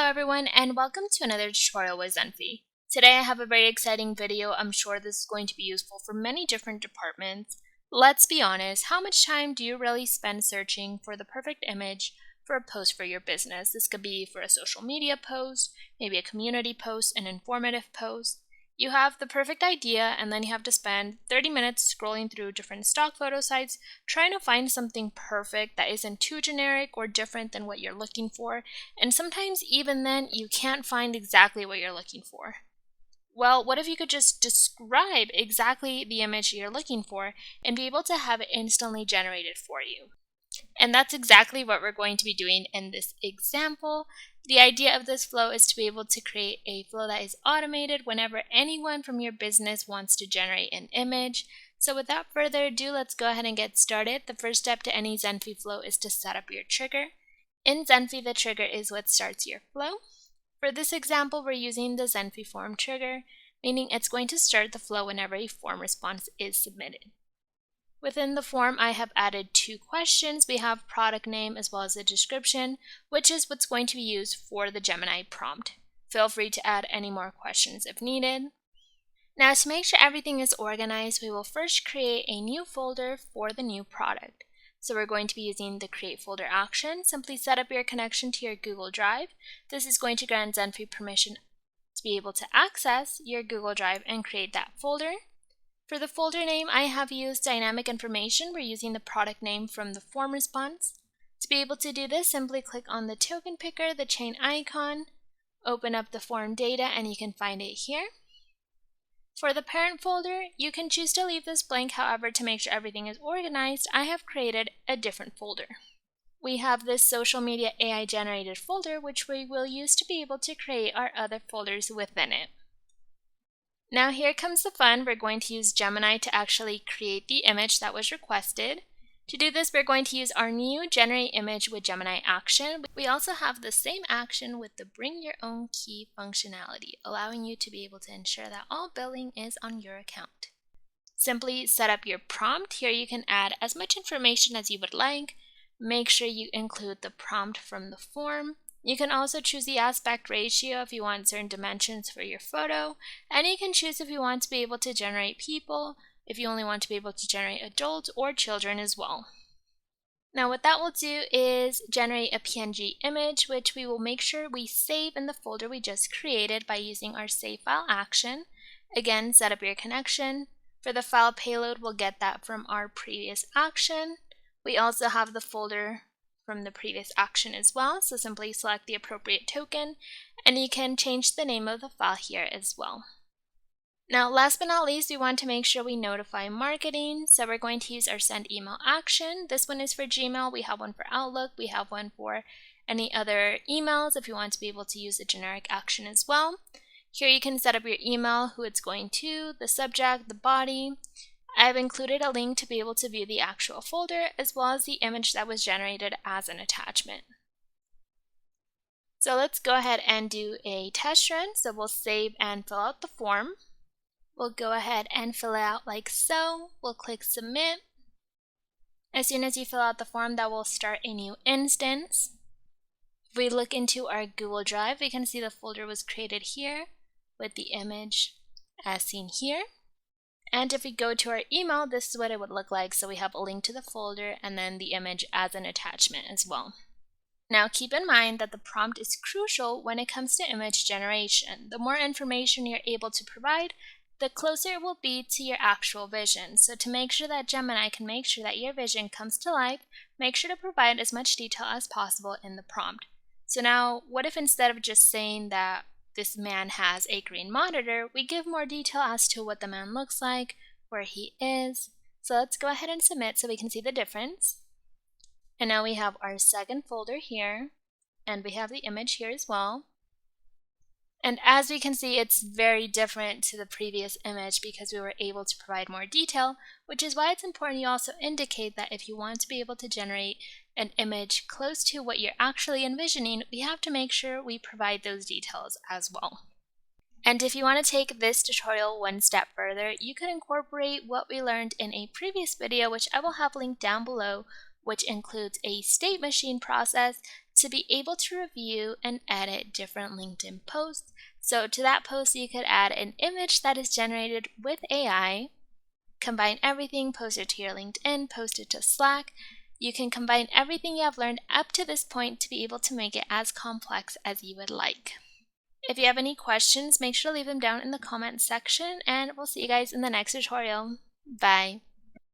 Hello everyone and welcome to another tutorial with Zenphi. Today I have a very exciting video. I'm sure this is going to be useful for many different departments. Let's be honest, how much time do you really spend searching for the perfect image for a post for your business? This could be for a social media post, maybe a community post, an informative post. You have the perfect idea and then you have to spend 30 minutes scrolling through different stock photo sites trying to find something perfect that isn't too generic or different than what you're looking for, and sometimes even then you can't find exactly what you're looking for. Well, what if you could just describe exactly the image you're looking for and be able to have it instantly generated for you? And that's exactly what we're going to be doing in this example. The idea of this flow is to be able to create a flow that is automated whenever anyone from your business wants to generate an image. So without further ado, let's go ahead and get started. The first step to any Zenphi flow is to set up your trigger. In Zenphi, the trigger is what starts your flow. For this example, we're using the Zenphi form trigger, meaning it's going to start the flow whenever a form response is submitted. Within the form, I have added two questions. We have product name as well as a description, which is what's going to be used for the Gemini prompt. Feel free to add any more questions if needed. Now, to make sure everything is organized, we will first create a new folder for the new product. So we're going to be using the create folder action. Simply set up your connection to your Google Drive. This is going to grant Zenphi permission to be able to access your Google Drive and create that folder. For the folder name, I have used dynamic information. We're using the product name from the form response. To be able to do this, simply click on the token picker, the chain icon, open up the form data, and you can find it here. For the parent folder, you can choose to leave this blank. However, to make sure everything is organized, I have created a different folder. We have this social media AI generated folder, which we will use to be able to create our other folders within it. Now here comes the fun. We're going to use Gemini to actually create the image that was requested. To do this, we're going to use our new Generate Image with Gemini action. We also have the same action with the Bring Your Own Key functionality, allowing you to be able to ensure that all billing is on your account. Simply set up your prompt. Here you can add as much information as you would like. Make sure you include the prompt from the form. You can also choose the aspect ratio if you want certain dimensions for your photo, and you can choose if you want to be able to generate people, if you only want to be able to generate adults or children as well. Now what that will do is generate a PNG image, which we will make sure we save in the folder we just created by using our save file action. Again, set up your connection. For the file payload, we'll get that from our previous action. We also have the folder from the previous action as well, so simply select the appropriate token and you can change the name of the file here as well. Now last but not least, we want to make sure we notify marketing, so we're going to use our send email action. This one is for Gmail, we have one for Outlook, we have one for any other emails if you want to be able to use a generic action as well. Here you can set up your email, who it's going to, the subject, the body. I've included a link to be able to view the actual folder as well as the image that was generated as an attachment. So let's go ahead and do a test run. So we'll save and fill out the form. We'll go ahead and fill it out like so. We'll click submit. As soon as you fill out the form, that will start a new instance. If we look into our Google Drive, we can see the folder was created here with the image as seen here. And if we go to our email, this is what it would look like. So we have a link to the folder and then the image as an attachment as well. Now keep in mind that the prompt is crucial when it comes to image generation. The more information you're able to provide, the closer it will be to your actual vision. So to make sure that Gemini can make sure that your vision comes to life, make sure to provide as much detail as possible in the prompt. So now, what if instead of just saying that this man has a green monitor, we give more detail as to what the man looks like, where he is. So let's go ahead and submit so we can see the difference. And now we have our second folder here, and we have the image here as well. And as we can see, it's very different to the previous image because we were able to provide more detail, which is why it's important you also indicate that if you want to be able to generate an image close to what you're actually envisioning, we have to make sure we provide those details as well. And if you want to take this tutorial one step further, you could incorporate what we learned in a previous video, which I will have linked down below, which includes a state machine process to be able to review and edit different LinkedIn posts. So to that post, you could add an image that is generated with AI, combine everything, post it to your LinkedIn, post it to Slack. You can combine everything you have learned up to this point to be able to make it as complex as you would like. If you have any questions, make sure to leave them down in the comments section, and we'll see you guys in the next tutorial. Bye.